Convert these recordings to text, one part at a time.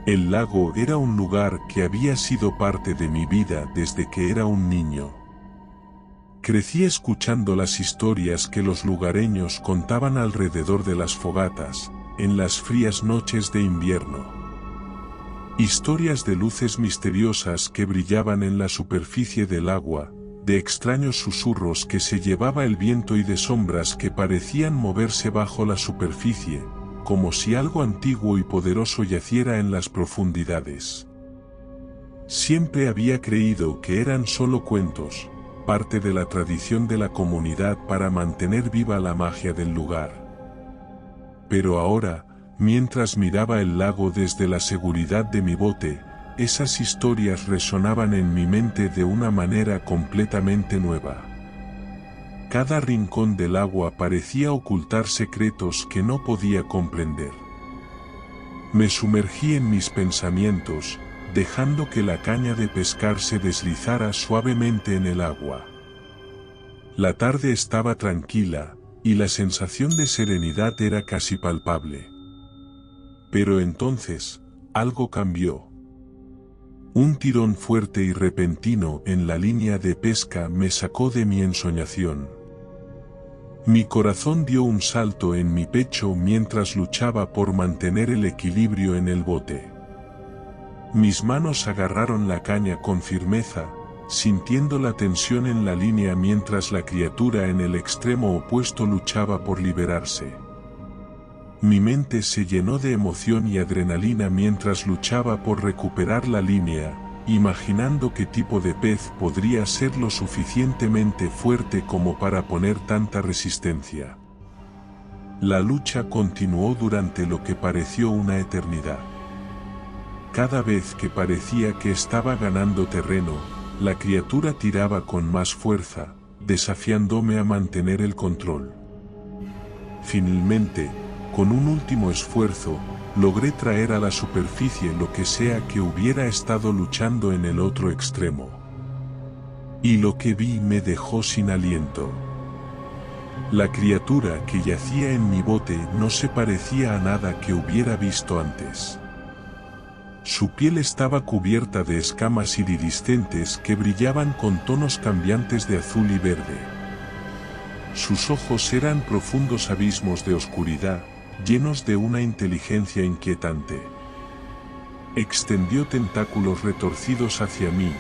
El lago era un lugar que había sido parte de mi vida desde que era un niño. Crecí escuchando las historias que los lugareños contaban alrededor de las fogatas, en las frías noches de invierno. Historias de luces misteriosas que brillaban en la superficie del agua, de extraños susurros que se llevaba el viento y de sombras que parecían moverse bajo la superficie, como si algo antiguo y poderoso yaciera en las profundidades. Siempre había creído que eran solo cuentos, parte de la tradición de la comunidad para mantener viva la magia del lugar. Pero ahora, mientras miraba el lago desde la seguridad de mi bote, esas historias resonaban en mi mente de una manera completamente nueva. Cada rincón del agua parecía ocultar secretos que no podía comprender. Me sumergí en mis pensamientos, dejando que la caña de pescar se deslizara suavemente en el agua. La tarde estaba tranquila, y la sensación de serenidad era casi palpable. Pero entonces, algo cambió. Un tirón fuerte y repentino en la línea de pesca me sacó de mi ensoñación. Mi corazón dio un salto en mi pecho mientras luchaba por mantener el equilibrio en el bote. Mis manos agarraron la caña con firmeza, sintiendo la tensión en la línea mientras la criatura en el extremo opuesto luchaba por liberarse. Mi mente se llenó de emoción y adrenalina mientras luchaba por recuperar la línea, imaginando qué tipo de pez podría ser lo suficientemente fuerte como para poner tanta resistencia. La lucha continuó durante lo que pareció una eternidad. Cada vez que parecía que estaba ganando terreno, la criatura tiraba con más fuerza, desafiándome a mantener el control. Finalmente, con un último esfuerzo, logré traer a la superficie lo que sea que hubiera estado luchando en el otro extremo. Y lo que vi me dejó sin aliento. La criatura que yacía en mi bote no se parecía a nada que hubiera visto antes. Su piel estaba cubierta de escamas iridiscentes que brillaban con tonos cambiantes de azul y verde. Sus ojos eran profundos abismos de oscuridad, llenos de una inteligencia inquietante. Extendió tentáculos retorcidos hacia mí,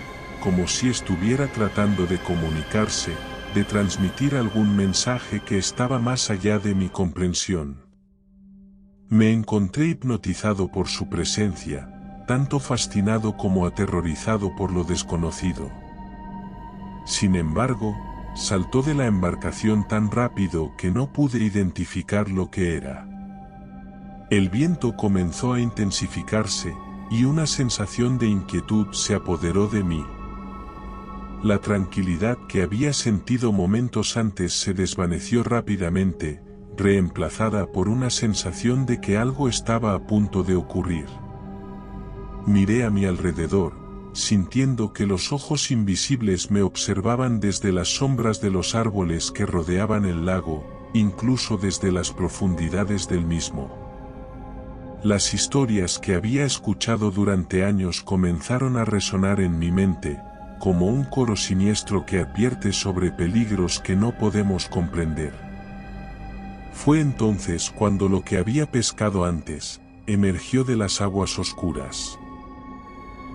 como si estuviera tratando de comunicarse, de transmitir algún mensaje que estaba más allá de mi comprensión. Me encontré hipnotizado por su presencia, tanto fascinado como aterrorizado por lo desconocido. Sin embargo, saltó de la embarcación tan rápido que no pude identificar lo que era. El viento comenzó a intensificarse, y una sensación de inquietud se apoderó de mí. La tranquilidad que había sentido momentos antes se desvaneció rápidamente, reemplazada por una sensación de que algo estaba a punto de ocurrir. Miré a mi alrededor, sintiendo que los ojos invisibles me observaban desde las sombras de los árboles que rodeaban el lago, incluso desde las profundidades del mismo. Las historias que había escuchado durante años comenzaron a resonar en mi mente, como un coro siniestro que advierte sobre peligros que no podemos comprender. Fue entonces cuando lo que había pescado antes, emergió de las aguas oscuras.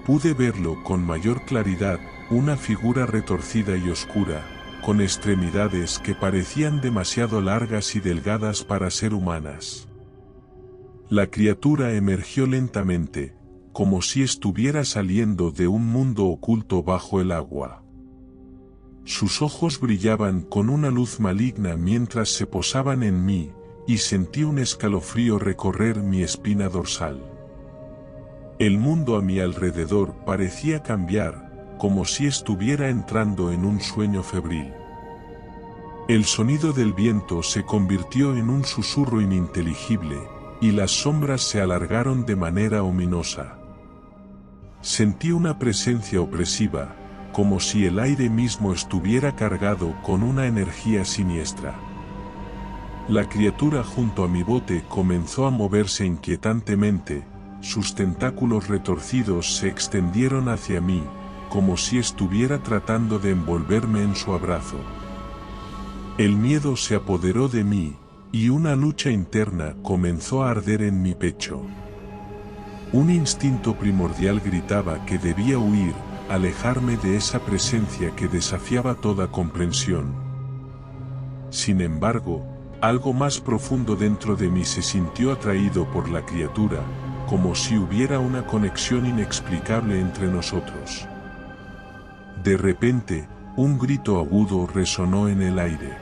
Pude verlo con mayor claridad, una figura retorcida y oscura, con extremidades que parecían demasiado largas y delgadas para ser humanas. La criatura emergió lentamente, como si estuviera saliendo de un mundo oculto bajo el agua. Sus ojos brillaban con una luz maligna mientras se posaban en mí, y sentí un escalofrío recorrer mi espina dorsal. El mundo a mi alrededor parecía cambiar, como si estuviera entrando en un sueño febril. El sonido del viento se convirtió en un susurro ininteligible, y las sombras se alargaron de manera ominosa. Sentí una presencia opresiva, como si el aire mismo estuviera cargado con una energía siniestra. La criatura junto a mi bote comenzó a moverse inquietantemente, sus tentáculos retorcidos se extendieron hacia mí, como si estuviera tratando de envolverme en su abrazo. El miedo se apoderó de mí, y una lucha interna comenzó a arder en mi pecho. Un instinto primordial gritaba que debía huir, alejarme de esa presencia que desafiaba toda comprensión. Sin embargo, algo más profundo dentro de mí se sintió atraído por la criatura, como si hubiera una conexión inexplicable entre nosotros. De repente, un grito agudo resonó en el aire.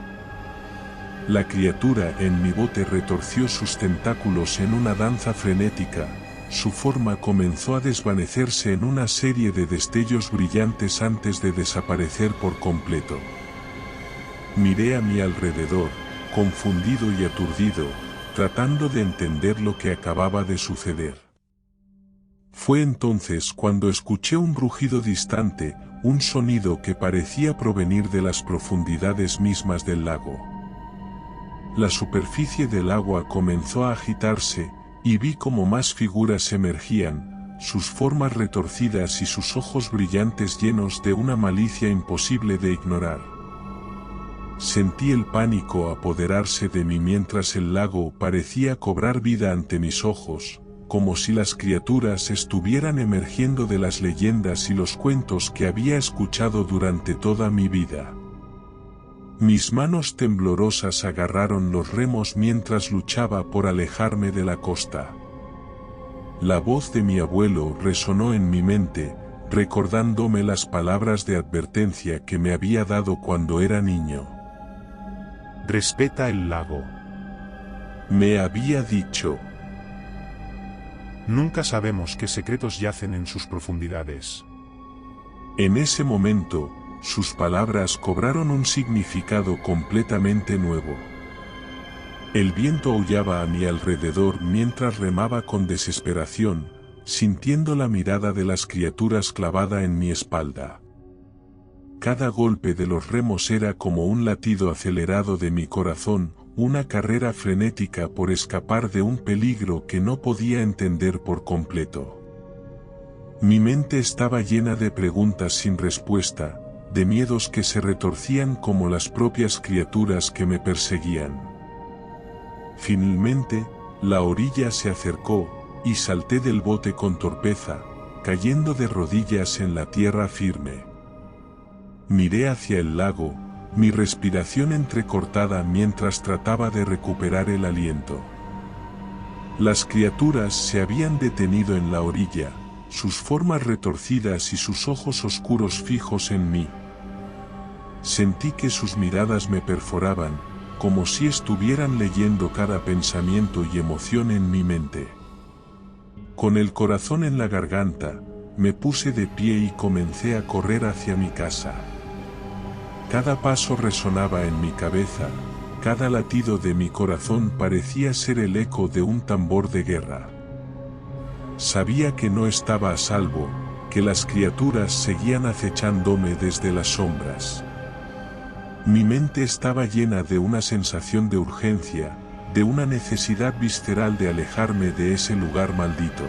La criatura en mi bote retorció sus tentáculos en una danza frenética, su forma comenzó a desvanecerse en una serie de destellos brillantes antes de desaparecer por completo. Miré a mi alrededor, confundido y aturdido, tratando de entender lo que acababa de suceder. Fue entonces cuando escuché un rugido distante, un sonido que parecía provenir de las profundidades mismas del lago. La superficie del agua comenzó a agitarse, y vi cómo más figuras emergían, sus formas retorcidas y sus ojos brillantes llenos de una malicia imposible de ignorar. Sentí el pánico apoderarse de mí mientras el lago parecía cobrar vida ante mis ojos, como si las criaturas estuvieran emergiendo de las leyendas y los cuentos que había escuchado durante toda mi vida. Mis manos temblorosas agarraron los remos mientras luchaba por alejarme de la costa. La voz de mi abuelo resonó en mi mente, recordándome las palabras de advertencia que me había dado cuando era niño. Respeta el lago. Me había dicho. Nunca sabemos qué secretos yacen en sus profundidades. En ese momento, sus palabras cobraron un significado completamente nuevo. El viento aullaba a mi alrededor mientras remaba con desesperación, sintiendo la mirada de las criaturas clavada en mi espalda. Cada golpe de los remos era como un latido acelerado de mi corazón, una carrera frenética por escapar de un peligro que no podía entender por completo. Mi mente estaba llena de preguntas sin respuesta, de miedos que se retorcían como las propias criaturas que me perseguían. Finalmente, la orilla se acercó, y salté del bote con torpeza, cayendo de rodillas en la tierra firme. Miré hacia el lago, mi respiración entrecortada mientras trataba de recuperar el aliento. Las criaturas se habían detenido en la orilla, sus formas retorcidas y sus ojos oscuros fijos en mí. Sentí que sus miradas me perforaban, como si estuvieran leyendo cada pensamiento y emoción en mi mente. Con el corazón en la garganta, me puse de pie y comencé a correr hacia mi casa. Cada paso resonaba en mi cabeza, cada latido de mi corazón parecía ser el eco de un tambor de guerra. Sabía que no estaba a salvo, que las criaturas seguían acechándome desde las sombras. Mi mente estaba llena de una sensación de urgencia, de una necesidad visceral de alejarme de ese lugar maldito.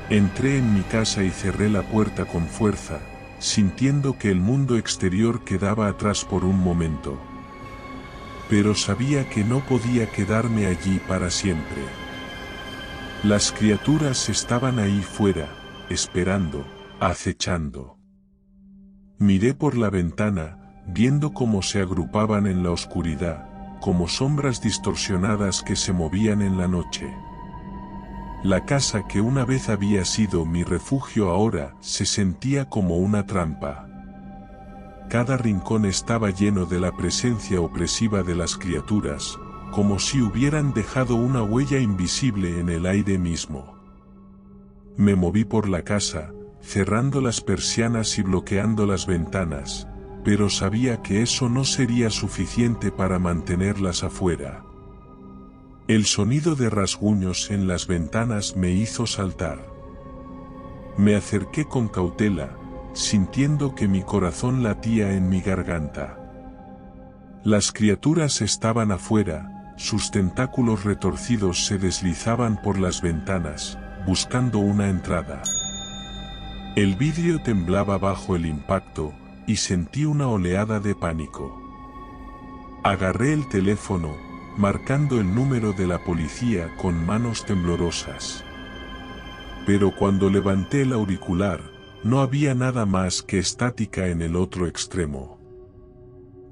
Entré en mi casa y cerré la puerta con fuerza, sintiendo que el mundo exterior quedaba atrás por un momento. Pero sabía que no podía quedarme allí para siempre. Las criaturas estaban ahí fuera, esperando, acechando. Miré por la ventana, viendo cómo se agrupaban en la oscuridad, como sombras distorsionadas que se movían en la noche. La casa que una vez había sido mi refugio ahora se sentía como una trampa. Cada rincón estaba lleno de la presencia opresiva de las criaturas, como si hubieran dejado una huella invisible en el aire mismo. Me moví por la casa, cerrando las persianas y bloqueando las ventanas, pero sabía que eso no sería suficiente para mantenerlas afuera. El sonido de rasguños en las ventanas me hizo saltar. Me acerqué con cautela, sintiendo que mi corazón latía en mi garganta. Las criaturas estaban afuera, sus tentáculos retorcidos se deslizaban por las ventanas, buscando una entrada. El vidrio temblaba bajo el impacto, y sentí una oleada de pánico. Agarré el teléfono, marcando el número de la policía con manos temblorosas. Pero cuando levanté el auricular, no había nada más que estática en el otro extremo.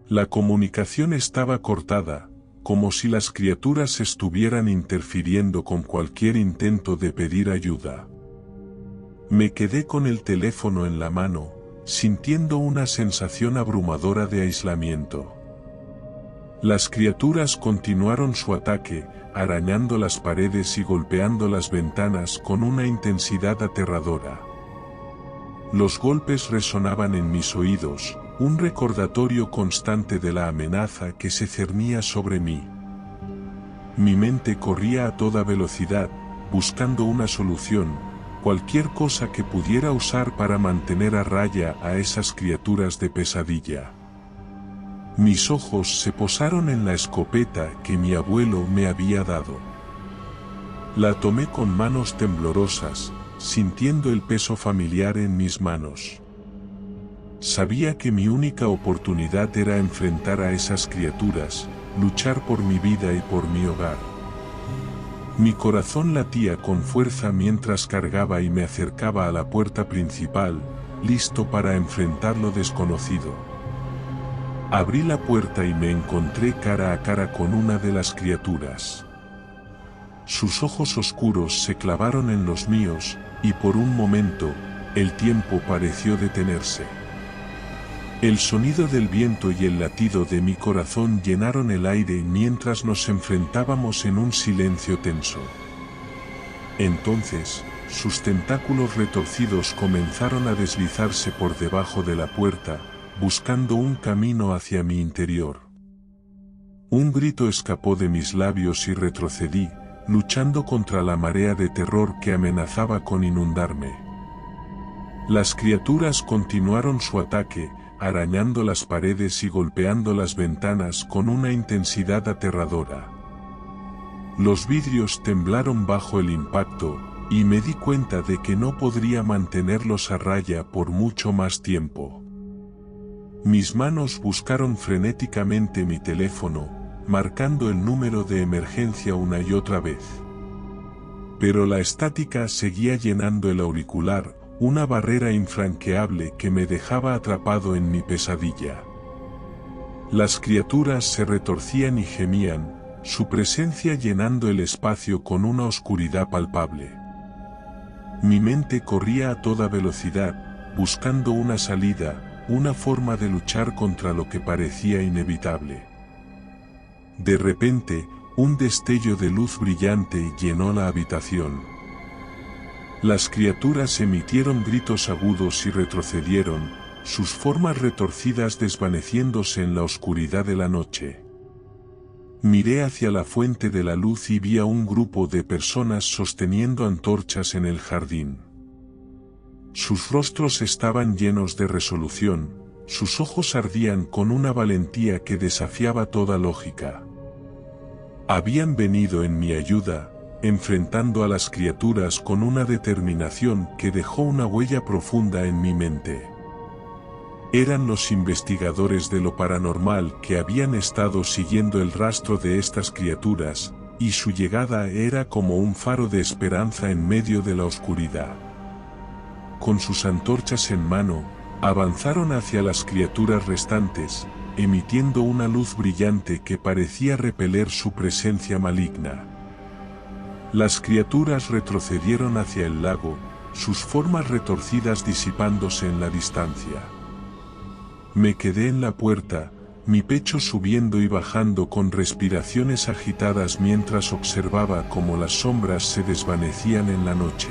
La comunicación estaba cortada, como si las criaturas estuvieran interfiriendo con cualquier intento de pedir ayuda. Me quedé con el teléfono en la mano, sintiendo una sensación abrumadora de aislamiento. Las criaturas continuaron su ataque, arañando las paredes y golpeando las ventanas con una intensidad aterradora. Los golpes resonaban en mis oídos, un recordatorio constante de la amenaza que se cernía sobre mí. Mi mente corría a toda velocidad, buscando una solución, cualquier cosa que pudiera usar para mantener a raya a esas criaturas de pesadilla. Mis ojos se posaron en la escopeta que mi abuelo me había dado. La tomé con manos temblorosas, sintiendo el peso familiar en mis manos. Sabía que mi única oportunidad era enfrentar a esas criaturas, luchar por mi vida y por mi hogar. Mi corazón latía con fuerza mientras cargaba y me acercaba a la puerta principal, listo para enfrentar lo desconocido. Abrí la puerta y me encontré cara a cara con una de las criaturas. Sus ojos oscuros se clavaron en los míos, y por un momento, el tiempo pareció detenerse. El sonido del viento y el latido de mi corazón llenaron el aire mientras nos enfrentábamos en un silencio tenso. Entonces, sus tentáculos retorcidos comenzaron a deslizarse por debajo de la puerta, buscando un camino hacia mi interior. Un grito escapó de mis labios y retrocedí, luchando contra la marea de terror que amenazaba con inundarme. Las criaturas continuaron su ataque, arañando las paredes y golpeando las ventanas con una intensidad aterradora. Los vidrios temblaron bajo el impacto, y me di cuenta de que no podría mantenerlos a raya por mucho más tiempo. Mis manos buscaron frenéticamente mi teléfono, marcando el número de emergencia una y otra vez. Pero la estática seguía llenando el auricular, una barrera infranqueable que me dejaba atrapado en mi pesadilla. Las criaturas se retorcían y gemían, su presencia llenando el espacio con una oscuridad palpable. Mi mente corría a toda velocidad, buscando una salida, una forma de luchar contra lo que parecía inevitable. De repente, un destello de luz brillante llenó la habitación. Las criaturas emitieron gritos agudos y retrocedieron, sus formas retorcidas desvaneciéndose en la oscuridad de la noche. Miré hacia la fuente de la luz y vi a un grupo de personas sosteniendo antorchas en el jardín. Sus rostros estaban llenos de resolución, sus ojos ardían con una valentía que desafiaba toda lógica. Habían venido en mi ayuda, enfrentando a las criaturas con una determinación que dejó una huella profunda en mi mente. Eran los investigadores de lo paranormal que habían estado siguiendo el rastro de estas criaturas, y su llegada era como un faro de esperanza en medio de la oscuridad. Con sus antorchas en mano, avanzaron hacia las criaturas restantes, emitiendo una luz brillante que parecía repeler su presencia maligna. Las criaturas retrocedieron hacia el lago, sus formas retorcidas disipándose en la distancia. Me quedé en la puerta, mi pecho subiendo y bajando con respiraciones agitadas mientras observaba cómo las sombras se desvanecían en la noche.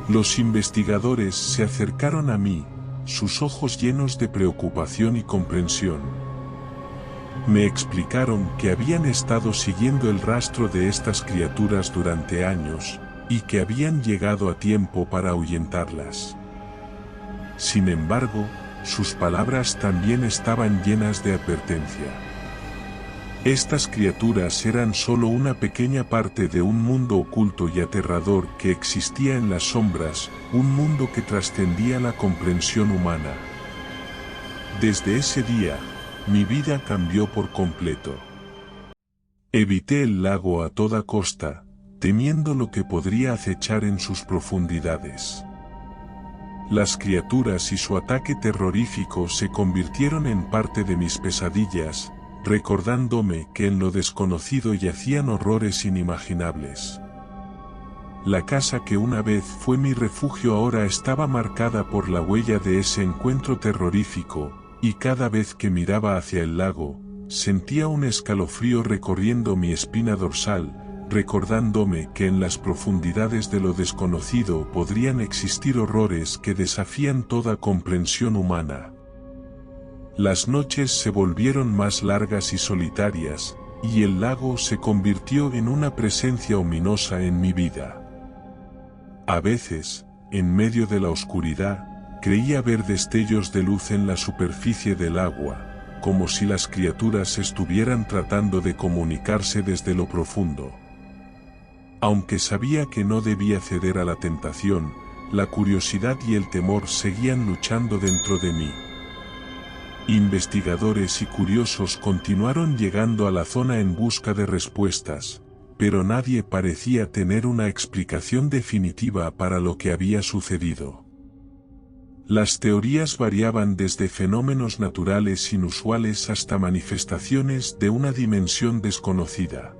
Los investigadores se acercaron a mí, sus ojos llenos de preocupación y comprensión. Me explicaron que habían estado siguiendo el rastro de estas criaturas durante años, y que habían llegado a tiempo para ahuyentarlas. Sin embargo, sus palabras también estaban llenas de advertencia. Estas criaturas eran solo una pequeña parte de un mundo oculto y aterrador que existía en las sombras, un mundo que trascendía la comprensión humana. Desde ese día, mi vida cambió por completo. Evité el lago a toda costa, temiendo lo que podría acechar en sus profundidades. Las criaturas y su ataque terrorífico se convirtieron en parte de mis pesadillas, recordándome que en lo desconocido yacían horrores inimaginables. La casa que una vez fue mi refugio ahora estaba marcada por la huella de ese encuentro terrorífico, y cada vez que miraba hacia el lago, sentía un escalofrío recorriendo mi espina dorsal, recordándome que en las profundidades de lo desconocido podrían existir horrores que desafían toda comprensión humana. Las noches se volvieron más largas y solitarias, y el lago se convirtió en una presencia ominosa en mi vida. A veces, en medio de la oscuridad, creía ver destellos de luz en la superficie del agua, como si las criaturas estuvieran tratando de comunicarse desde lo profundo. Aunque sabía que no debía ceder a la tentación, la curiosidad y el temor seguían luchando dentro de mí. Investigadores y curiosos continuaron llegando a la zona en busca de respuestas, pero nadie parecía tener una explicación definitiva para lo que había sucedido. Las teorías variaban desde fenómenos naturales inusuales hasta manifestaciones de una dimensión desconocida.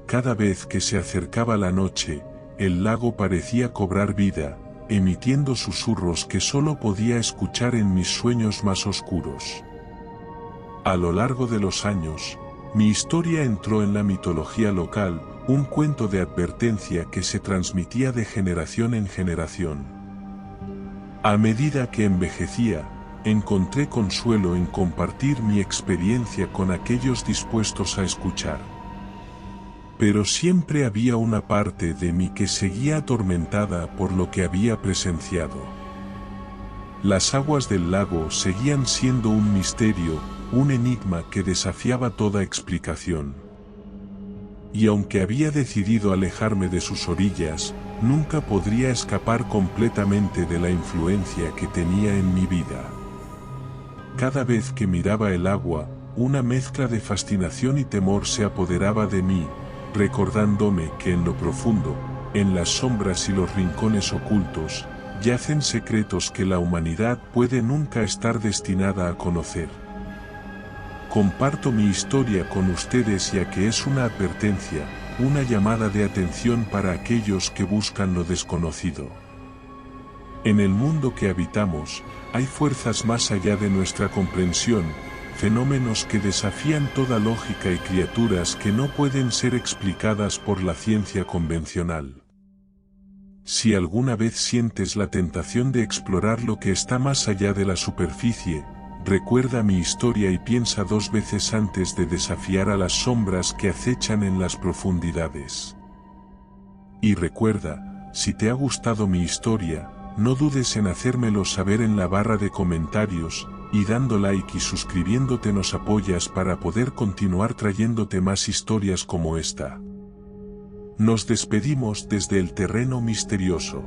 Cada vez que se acercaba la noche, el lago parecía cobrar vida, emitiendo susurros que solo podía escuchar en mis sueños más oscuros. A lo largo de los años, mi historia entró en la mitología local, un cuento de advertencia que se transmitía de generación en generación. A medida que envejecía, encontré consuelo en compartir mi experiencia con aquellos dispuestos a escuchar. Pero siempre había una parte de mí que seguía atormentada por lo que había presenciado. Las aguas del lago seguían siendo un misterio, un enigma que desafiaba toda explicación. Y aunque había decidido alejarme de sus orillas, nunca podría escapar completamente de la influencia que tenía en mi vida. Cada vez que miraba el agua, una mezcla de fascinación y temor se apoderaba de mí, recordándome que en lo profundo, en las sombras y los rincones ocultos, yacen secretos que la humanidad puede nunca estar destinada a conocer. Comparto mi historia con ustedes ya que es una advertencia, una llamada de atención para aquellos que buscan lo desconocido. En el mundo que habitamos, hay fuerzas más allá de nuestra comprensión, fenómenos que desafían toda lógica y criaturas que no pueden ser explicadas por la ciencia convencional. Si alguna vez sientes la tentación de explorar lo que está más allá de la superficie, recuerda mi historia y piensa dos veces antes de desafiar a las sombras que acechan en las profundidades. Y recuerda, si te ha gustado mi historia, no dudes en hacérmelo saber en la barra de comentarios, y dando like y suscribiéndote nos apoyas para poder continuar trayéndote más historias como esta. Nos despedimos desde el terreno misterioso.